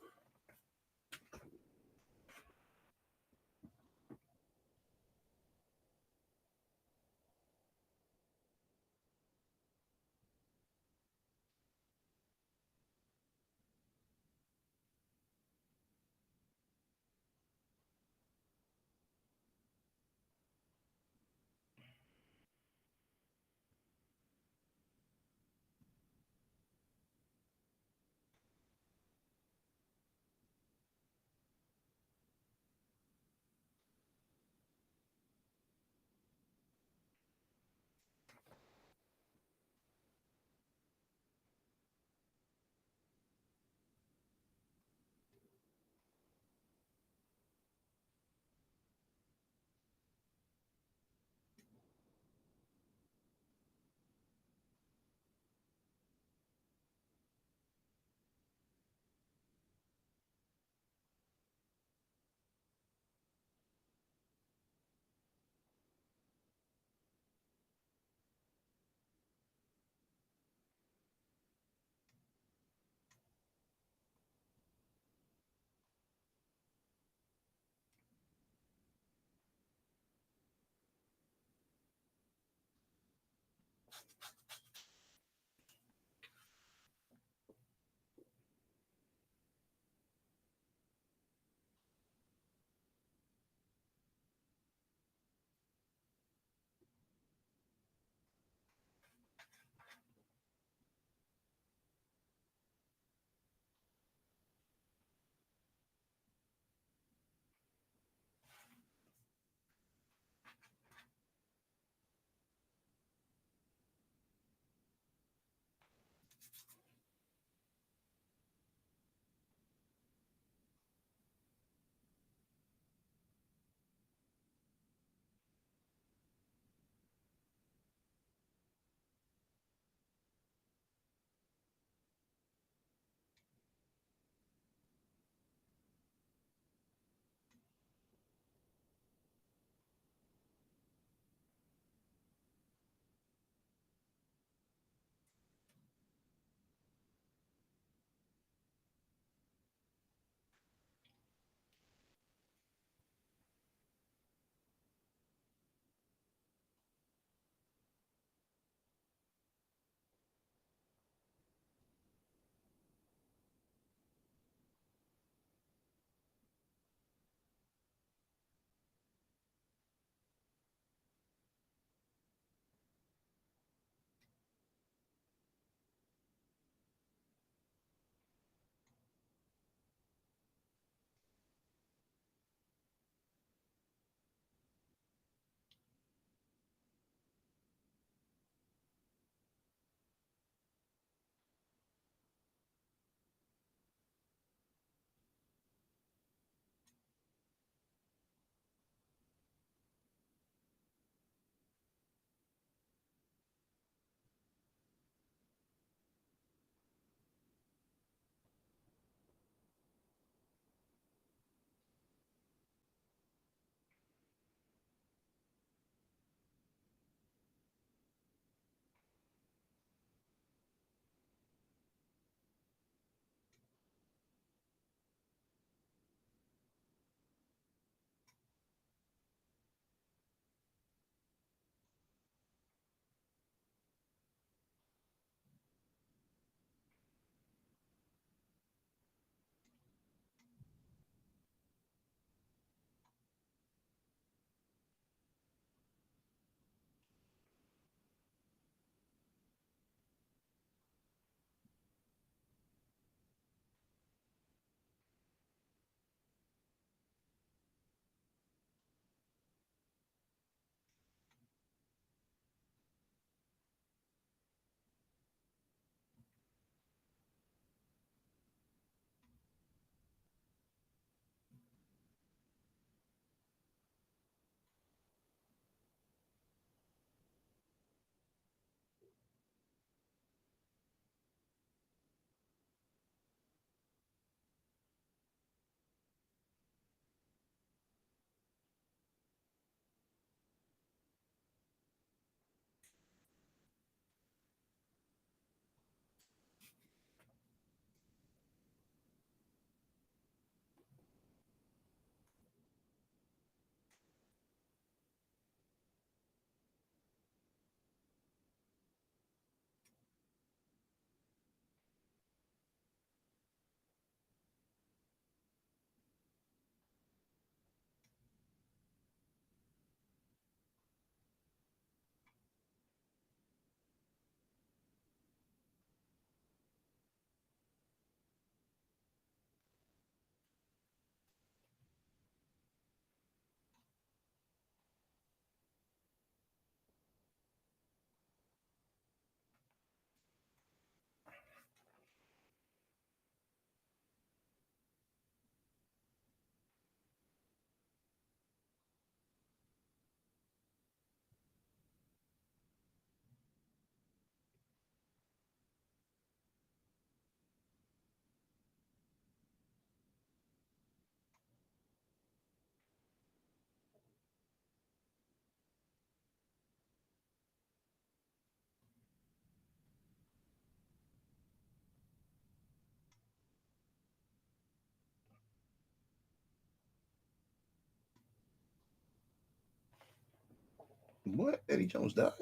What? Eddie Jones died?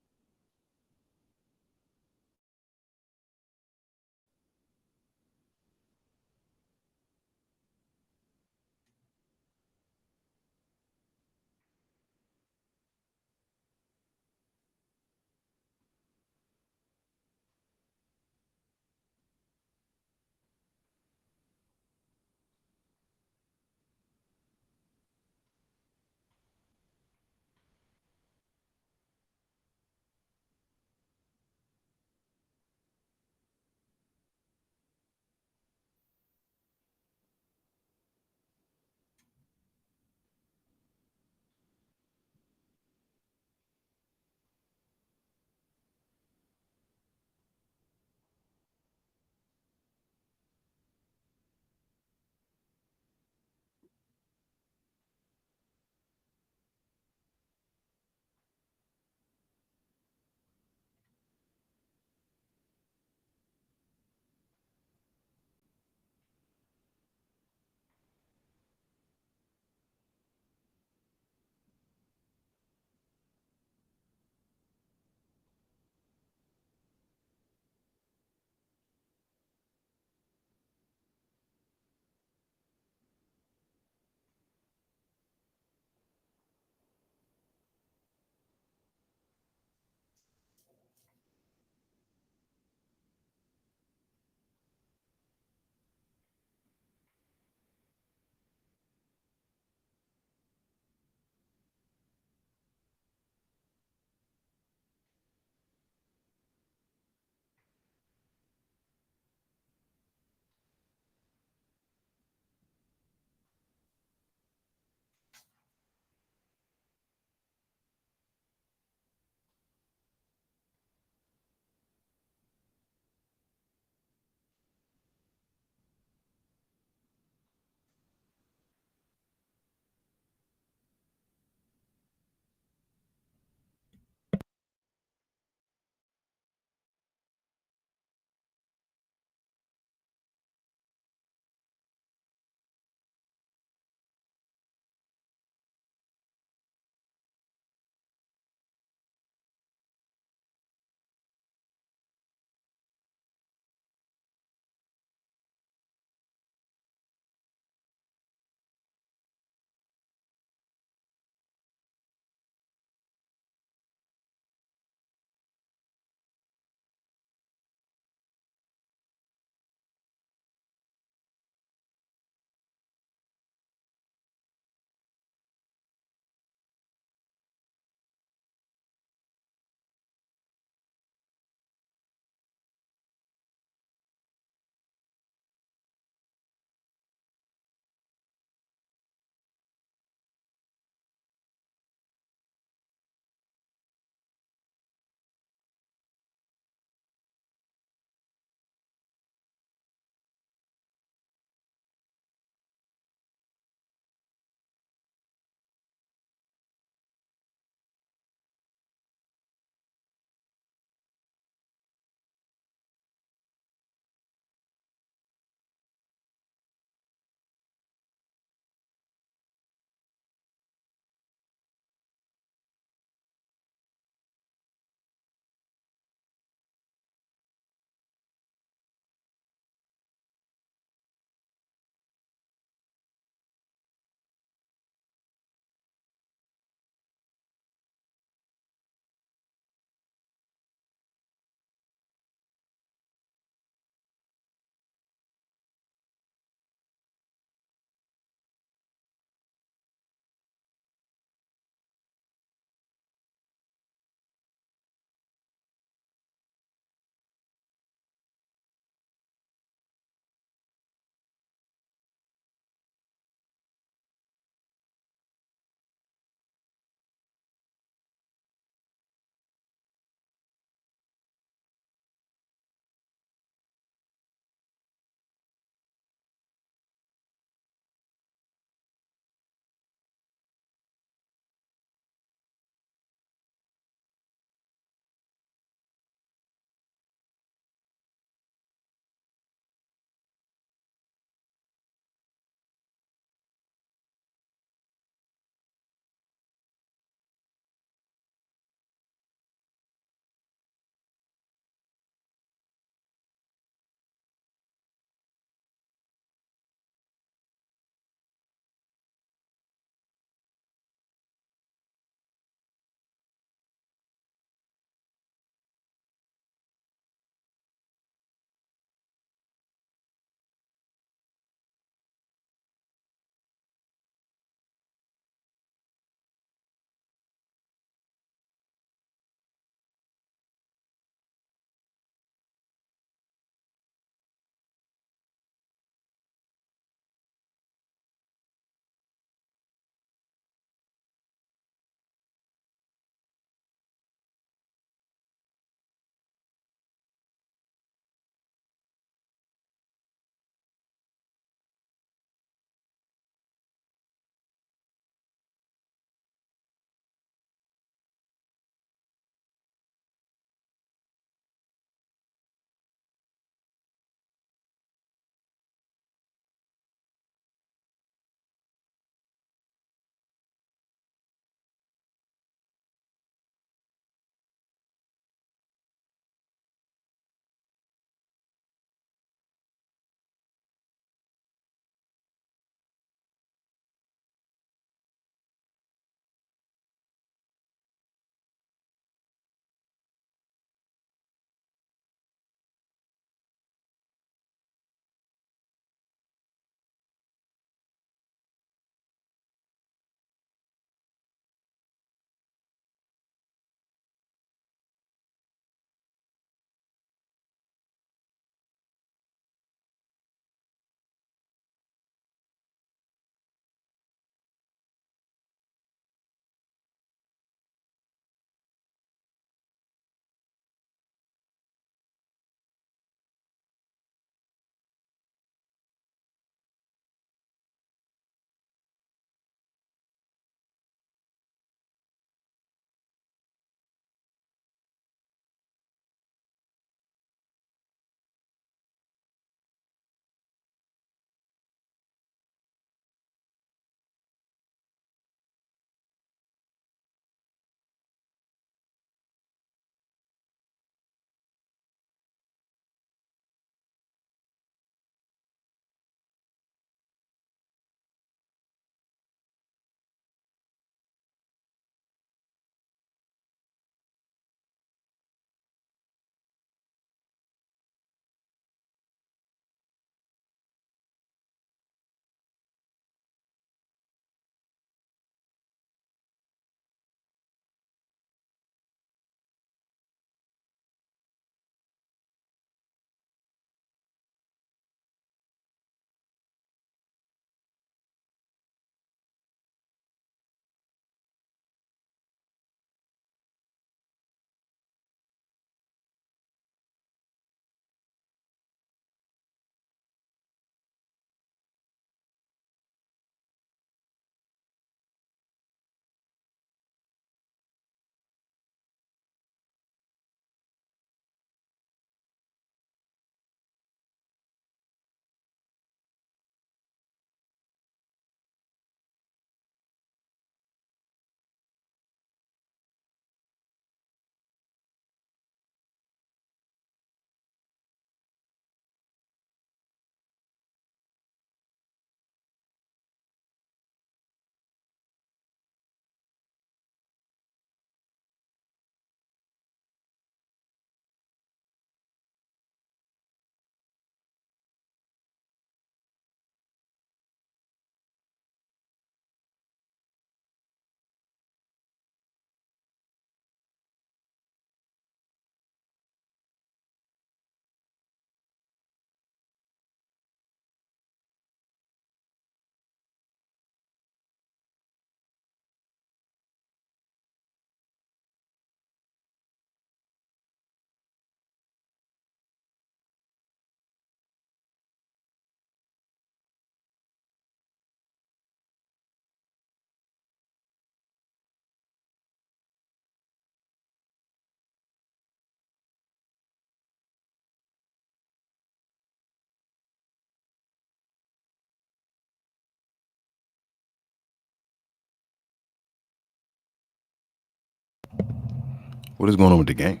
What is going on with the game?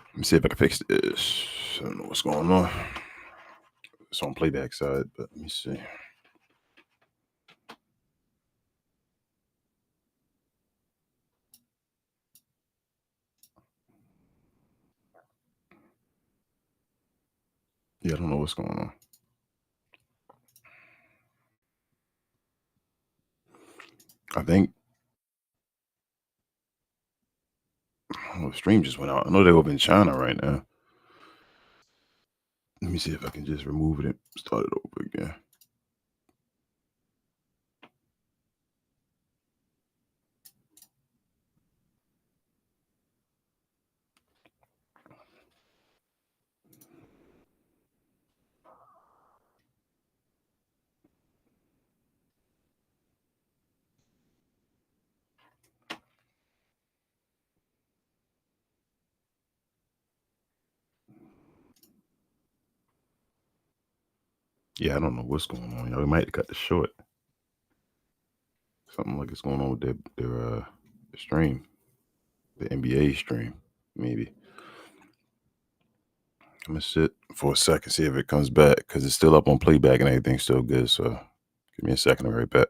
Let me see if I can fix this. I don't know what's going on. It's on playback side, but let me see. Yeah, I don't know what's going on. I think the stream just went out. I know they're over in China right now. Let me see if I can just remove it and start it over again. Yeah, I don't know what's going on. Y'all, we might cut this short. Something like it's going on with their stream, the NBA stream, maybe. I'm gonna sit for a second, see if it comes back, because it's still up on playback and everything's still good. So give me a second, I'll be right back.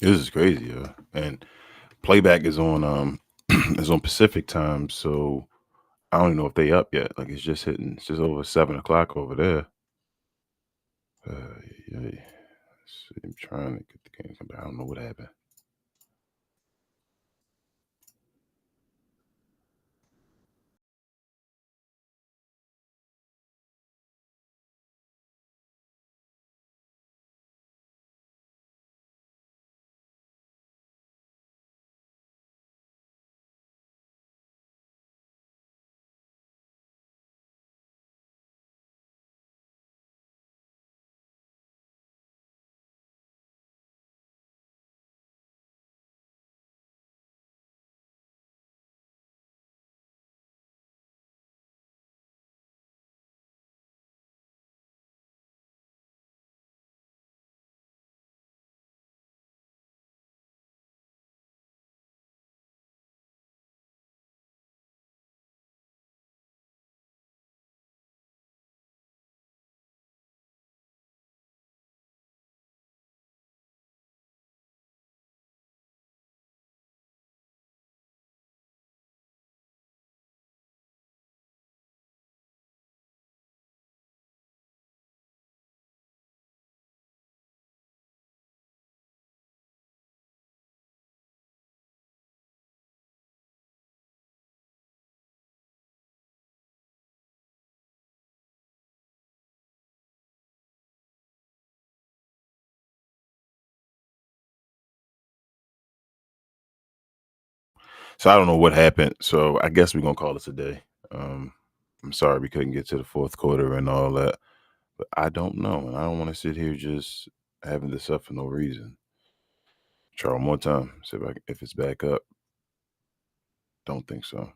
This is crazy, yeah. And Playback is on is on Pacific time, so I don't even know if they up yet. Like it's just over 7 o'clock over there. Yeah, yeah. See, I'm trying to get the game come back. I don't know what happened. So I don't know what happened. So I guess we're gonna call it a day. Um, I'm sorry we couldn't get to the fourth quarter and all that, but I don't know, and I don't want to sit here just having this up for no reason. Try one more time. See if it's back up. Don't think so.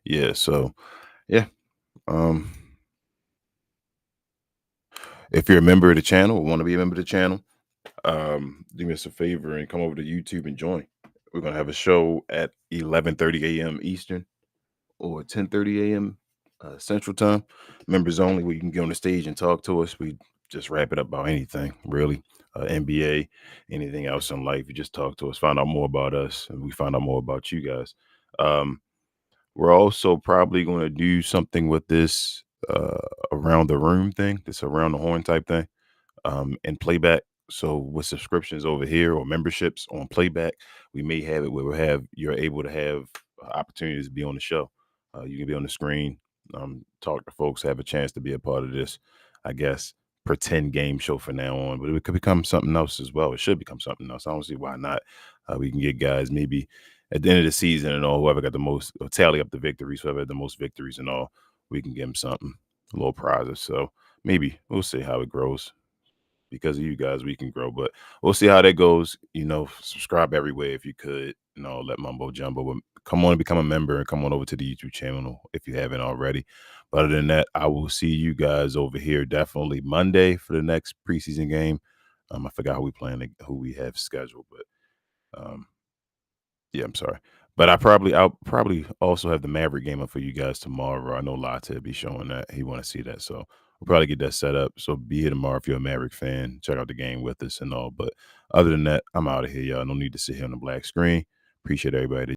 Yeah. So yeah. Um, if you're a member of the channel or want to be a member of the channel, do me a favor and come over to YouTube and join. We're gonna have a show at 11:30 a.m. Eastern or 10:30 a.m. Central Time. Members only, where you can get on the stage and talk to us. We just wrap it up about anything, really. NBA, anything else in life. You just talk to us, find out more about us, and we find out more about you guys. Um, we're also probably going to do something with this around the room thing, this around the horn type thing and Playback. So with subscriptions over here or memberships on Playback, we may have it where you're able to have opportunities to be on the show. You can be on the screen, talk to folks, have a chance to be a part of this. I guess pretend game show for now on, but it could become something else as well. It should become something else. I don't see why not. We can get guys maybe at the end of the season and all, whoever got the most, or tally up the victories, whoever had the most victories and all, we can give them something, a little prizes. So maybe we'll see how it grows because of you guys, we can grow. But we'll see how that goes. Subscribe everywhere if you could, all that mumbo jumbo. But come on and become a member and come on over to the YouTube channel if you haven't already. But other than that, I will see you guys over here definitely Monday for the next preseason game. I forgot who we have scheduled, but um, yeah, I'm sorry. But I'll probably also have the Maverick game up for you guys tomorrow. I know Latte will be showing that. He want to see that. So we'll probably get that set up. So be here tomorrow if you're a Maverick fan. Check out the game with us and all. But other than that, I'm out of here, y'all. No need to sit here on the black screen. Appreciate everybody